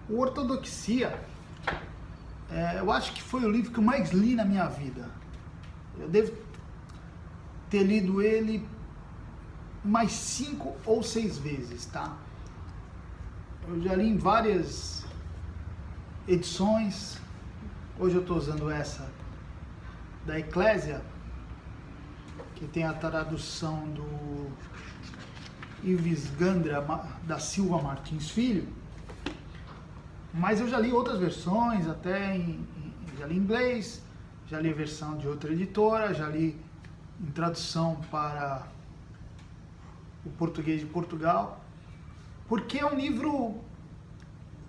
O Ortodoxia, eu acho que foi o livro que eu mais li na minha vida. Eu devo ter lido ele mais 5 ou 6 vezes, tá? Eu já li em várias edições. Hoje eu estou usando essa da Eclésia, que tem a tradução do Ives Gandra da Silva Martins Filho. Mas eu já li outras versões, já li em inglês, já li a versão de outra editora, já li em tradução para o português de Portugal, porque é um livro,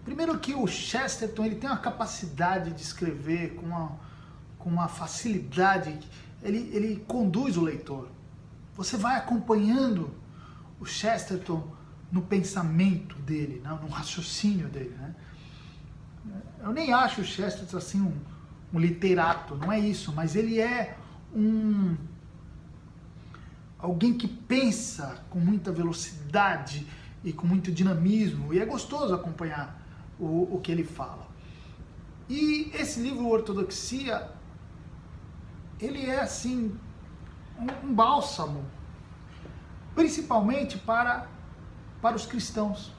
primeiro que o Chesterton ele tem uma capacidade de escrever com uma facilidade, ele conduz o leitor. Você vai acompanhando o Chesterton no pensamento dele, no raciocínio dele, né? Eu nem acho o Chesterton assim um literato, não é isso, mas ele é alguém que pensa com muita velocidade e com muito dinamismo, e é gostoso acompanhar o que ele fala. E esse livro, Ortodoxia, ele é assim um bálsamo, principalmente para os cristãos.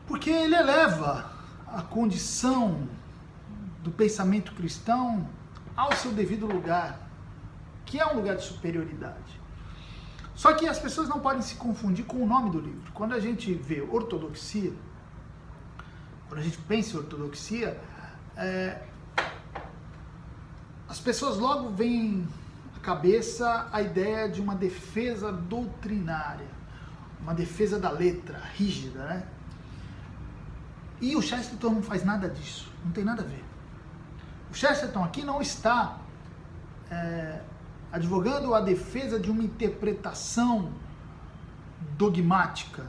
Porque ele eleva a condição do pensamento cristão ao seu devido lugar, que é um lugar de superioridade. Só que as pessoas não podem se confundir com o nome do livro. Quando a gente vê ortodoxia, quando a gente pensa em ortodoxia, as pessoas logo veem à cabeça a ideia de uma defesa doutrinária, uma defesa da letra, rígida, né? E o Chesterton não faz nada disso, não tem nada a ver. O Chesterton aqui não está advogando a defesa de uma interpretação dogmática.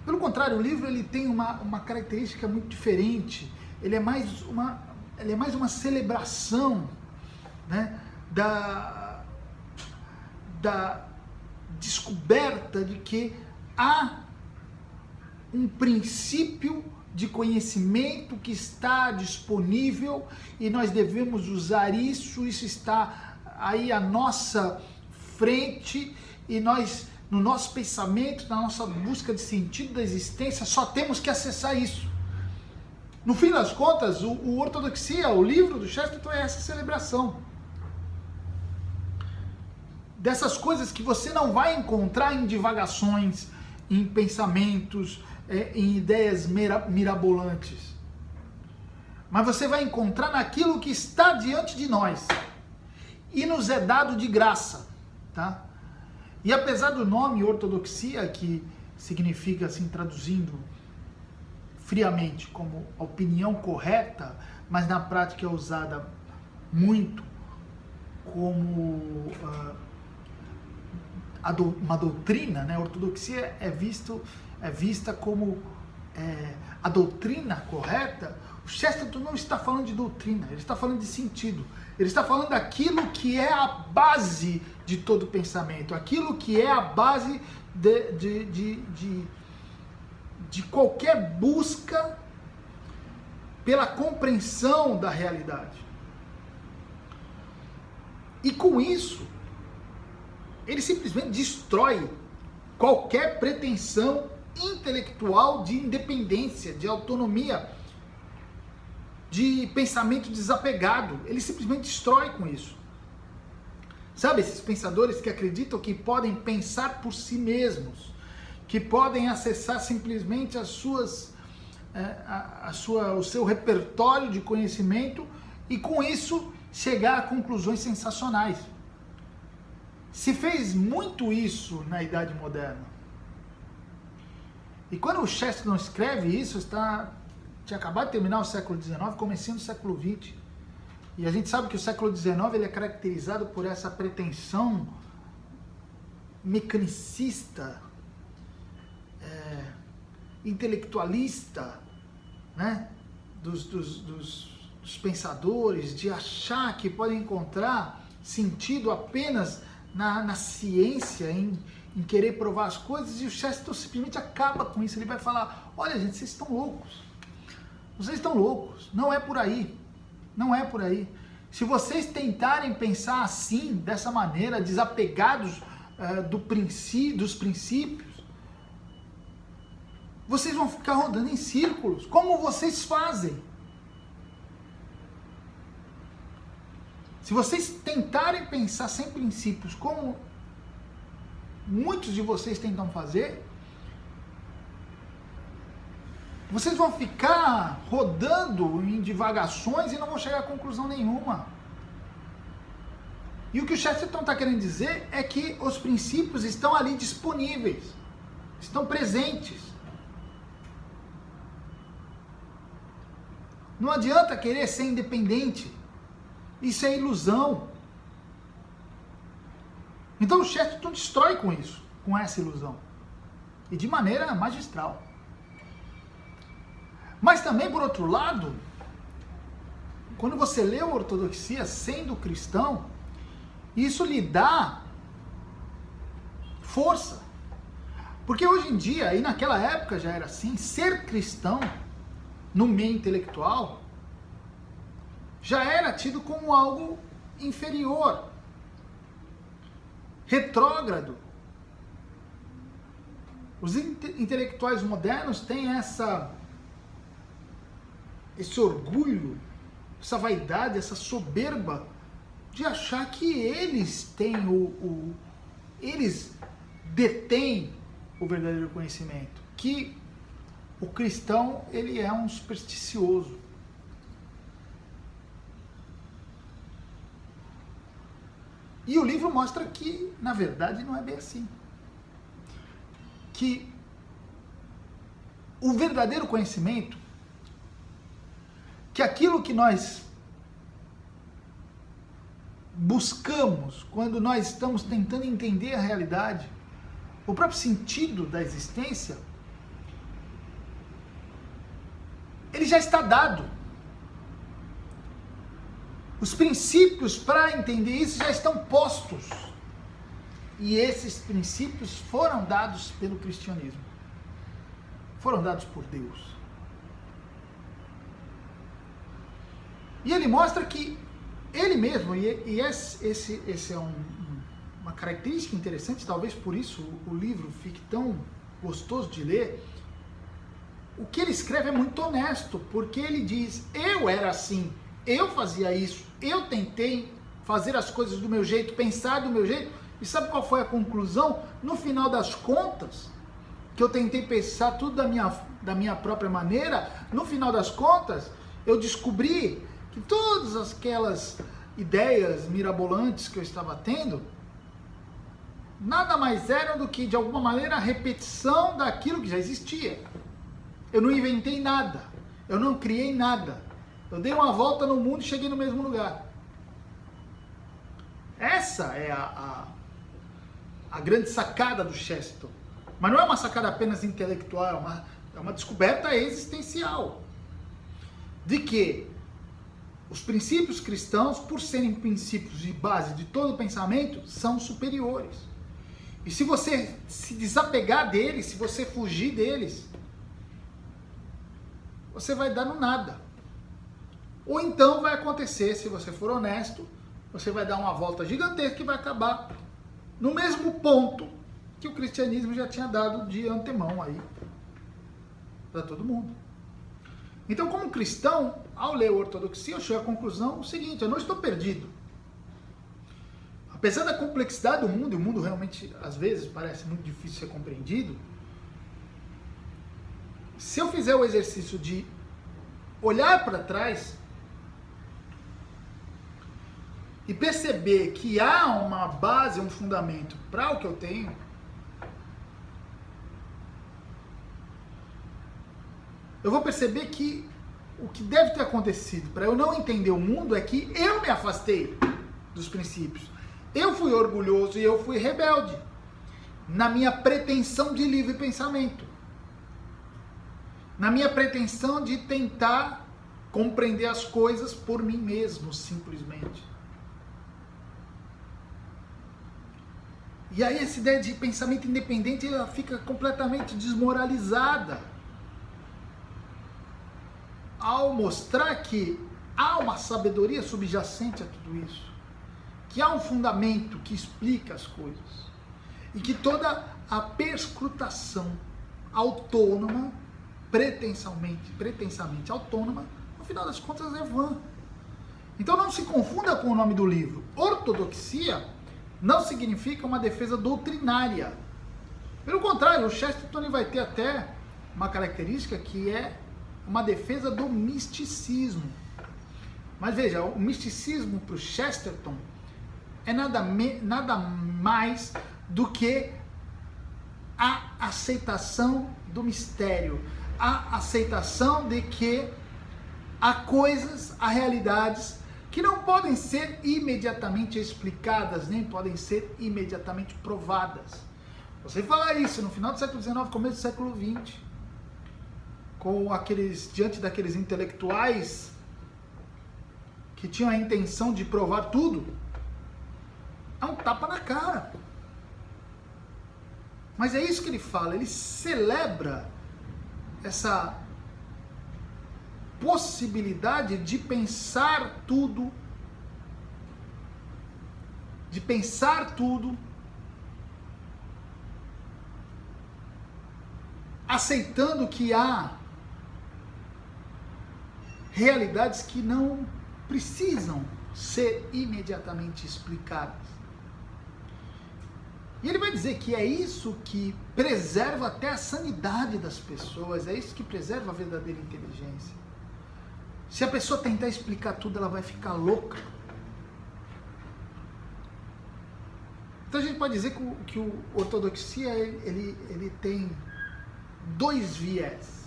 Pelo contrário, o livro ele tem uma característica muito diferente. Ele é mais uma celebração, né, da descoberta de que há um princípio de conhecimento que está disponível e nós devemos usar isso está aí à nossa frente e nós, no nosso pensamento, na nossa busca de sentido da existência, só temos que acessar isso. No fim das contas, o Ortodoxia, o livro do Chesterton, é essa celebração dessas coisas que você não vai encontrar em divagações, em pensamentos, em ideias mirabolantes, mas você vai encontrar naquilo que está diante de nós e nos é dado de graça, tá? E apesar do nome ortodoxia, que significa, assim, traduzindo friamente como opinião correta, mas na prática é usada muito como uma doutrina, né? A ortodoxia é vista como a doutrina correta. O Chesterton não está falando de doutrina, ele está falando de sentido. Ele está falando daquilo que é a base de todo pensamento, aquilo que é a base de qualquer busca pela compreensão da realidade. E com isso, ele simplesmente destrói qualquer pretensão intelectual de independência, de autonomia, de pensamento desapegado. Ele simplesmente destrói com isso. Sabe, esses pensadores que acreditam que podem pensar por si mesmos, que podem acessar simplesmente o seu repertório de conhecimento e com isso chegar a conclusões sensacionais. Se fez muito isso na Idade Moderna. E quando o Chesterton escreve isso, tinha acabado de terminar o século XIX, começando o século XX. E a gente sabe que o século XIX ele é caracterizado por essa pretensão mecanicista, intelectualista, né, dos pensadores, de achar que podem encontrar sentido apenas na ciência, em querer provar as coisas, e o Chesterton simplesmente acaba com isso. Ele vai falar, olha gente, vocês estão loucos. Vocês estão loucos, não é por aí. Não é por aí. Se vocês tentarem pensar assim, dessa maneira, desapegados dos princípios, vocês vão ficar rodando em círculos, como vocês fazem. Se vocês tentarem pensar sem princípios, como muitos de vocês tentam fazer, vocês vão ficar rodando em divagações e não vão chegar a conclusão nenhuma. E o que o Chesterton está querendo dizer é que os princípios estão ali disponíveis, estão presentes. Não adianta querer ser independente. Isso é ilusão. Então o Chesterton destrói com isso, com essa ilusão. E de maneira magistral. Mas também, por outro lado, quando você lê a ortodoxia sendo cristão, isso lhe dá força. Porque hoje em dia, e naquela época já era assim, ser cristão no meio intelectual já era tido como algo inferior, retrógrado. Os intelectuais modernos têm esse orgulho, essa vaidade, essa soberba de achar que eles têm eles detêm o verdadeiro conhecimento, que o cristão ele é um supersticioso. E o livro mostra que, na verdade, não é bem assim. Que o verdadeiro conhecimento, que aquilo que nós buscamos quando nós estamos tentando entender a realidade, o próprio sentido da existência, ele já está dado. Os princípios para entender isso já estão postos. E esses princípios foram dados pelo cristianismo. Foram dados por Deus. E ele mostra que ele mesmo, e esse é uma característica interessante, talvez por isso o livro fique tão gostoso de ler. O que ele escreve é muito honesto, porque ele diz, eu era assim, eu fazia isso, eu tentei fazer as coisas do meu jeito, pensar do meu jeito, e sabe qual foi a conclusão? No final das contas, que eu tentei pensar tudo da minha própria maneira, no final das contas, eu descobri que todas aquelas ideias mirabolantes que eu estava tendo, nada mais eram do que, de alguma maneira, a repetição daquilo que já existia. Eu não inventei nada, eu não criei nada. Eu dei uma volta no mundo e cheguei no mesmo lugar. Essa é a grande sacada do Chesterton. Mas não é uma sacada apenas intelectual, é uma descoberta existencial. De que os princípios cristãos, por serem princípios de base de todo o pensamento, são superiores. E se você se desapegar deles, se você fugir deles, você vai dar no nada. Ou então vai acontecer, se você for honesto, você vai dar uma volta gigantesca e vai acabar no mesmo ponto que o cristianismo já tinha dado de antemão aí para todo mundo. Então, como cristão, ao ler a ortodoxia, eu chego à conclusão seguinte, eu não estou perdido. Apesar da complexidade do mundo, e o mundo realmente, às vezes, parece muito difícil de ser compreendido, se eu fizer o exercício de olhar para trás e perceber que há uma base, um fundamento para o que eu tenho, eu vou perceber que o que deve ter acontecido para eu não entender o mundo é que eu me afastei dos princípios. Eu fui orgulhoso e eu fui rebelde na minha pretensão de livre pensamento, na minha pretensão de tentar compreender as coisas por mim mesmo, simplesmente. E aí essa ideia de pensamento independente, ela fica completamente desmoralizada ao mostrar que há uma sabedoria subjacente a tudo isso, que há um fundamento que explica as coisas, e que toda a perscrutação autônoma, pretensamente autônoma, no final das contas é vã. Então não se confunda com o nome do livro. Ortodoxia não significa uma defesa doutrinária. Pelo contrário, o Chesterton vai ter até uma característica que é uma defesa do misticismo. Mas veja, o misticismo para o Chesterton é nada mais do que a aceitação do mistério, a aceitação de que há coisas, há realidades que não podem ser imediatamente explicadas, nem podem ser imediatamente provadas. Você fala isso no final do século XIX, começo do século XX, diante daqueles intelectuais que tinham a intenção de provar tudo, é um tapa na cara. Mas é isso que ele fala, ele celebra essa possibilidade de pensar tudo, aceitando que há realidades que não precisam ser imediatamente explicadas. E ele vai dizer que é isso que preserva até a sanidade das pessoas, é isso que preserva a verdadeira inteligência. Se a pessoa tentar explicar tudo, ela vai ficar louca. Então a gente pode dizer que o ortodoxia ele tem dois viés.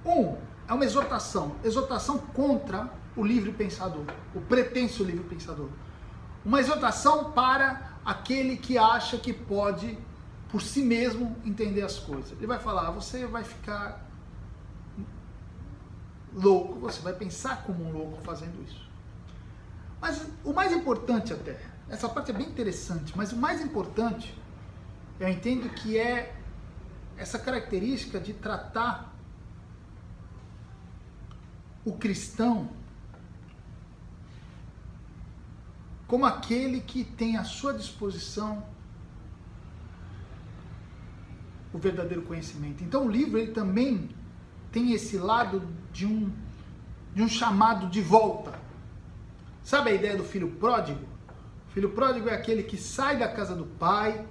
Um é uma exortação contra o livre pensador, o pretenso livre pensador. Uma exortação para aquele que acha que pode, por si mesmo, entender as coisas. Ele vai falar, você vai ficar louco, você vai pensar como um louco fazendo isso. Mas o mais importante até, essa parte é bem interessante, mas o mais importante, eu entendo que é essa característica de tratar o cristão como aquele que tem à sua disposição o verdadeiro conhecimento. Então o livro ele também tem esse lado de um chamado de volta. Sabe a ideia do filho pródigo? O filho pródigo é aquele que sai da casa do pai,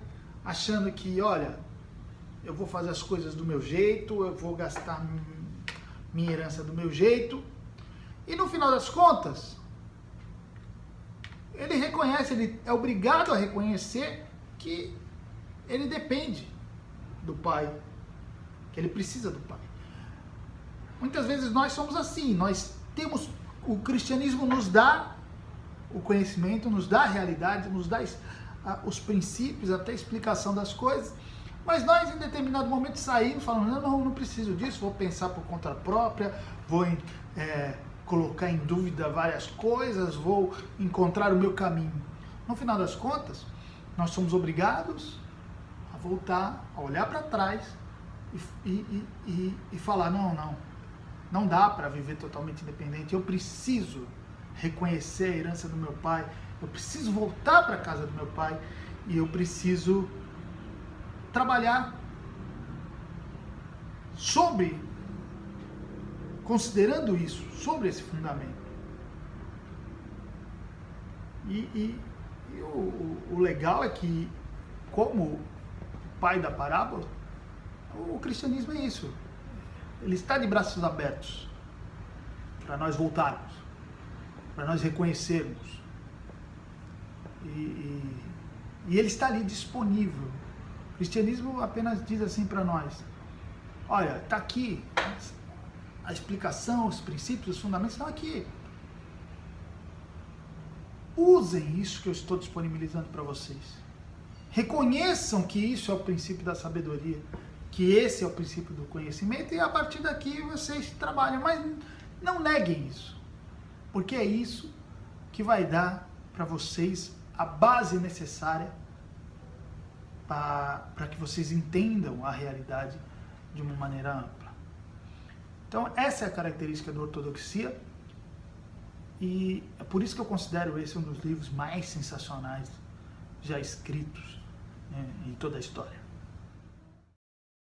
achando que, olha, eu vou fazer as coisas do meu jeito, eu vou gastar minha herança do meu jeito, e no final das contas, ele reconhece, ele é obrigado a reconhecer que ele depende do pai, que ele precisa do pai. Muitas vezes nós somos assim, o cristianismo nos dá o conhecimento, nos dá a realidade, nos dá os princípios, até a explicação das coisas, mas nós em determinado momento saímos falando, não preciso disso, vou pensar por conta própria, vou colocar em dúvida várias coisas, vou encontrar o meu caminho. No final das contas, nós somos obrigados a voltar, a olhar para trás e falar, não dá para viver totalmente independente, eu preciso reconhecer a herança do meu pai, eu preciso voltar para a casa do meu pai e eu preciso trabalhar considerando isso, sobre esse fundamento. E o legal é que, como o pai da parábola, o cristianismo é isso. Ele está de braços abertos para nós voltarmos, para nós reconhecermos. E ele está ali disponível. O cristianismo apenas diz assim para nós, olha, está aqui, a explicação, os princípios, os fundamentos estão aqui. Usem isso que eu estou disponibilizando para vocês. Reconheçam que isso é o princípio da sabedoria, que esse é o princípio do conhecimento, e a partir daqui vocês trabalham, mas não neguem isso, porque é isso que vai dar para vocês a base necessária para que vocês entendam a realidade de uma maneira ampla. Então, essa é a característica da ortodoxia, e é por isso que eu considero esse um dos livros mais sensacionais já escritos, né, em toda a história.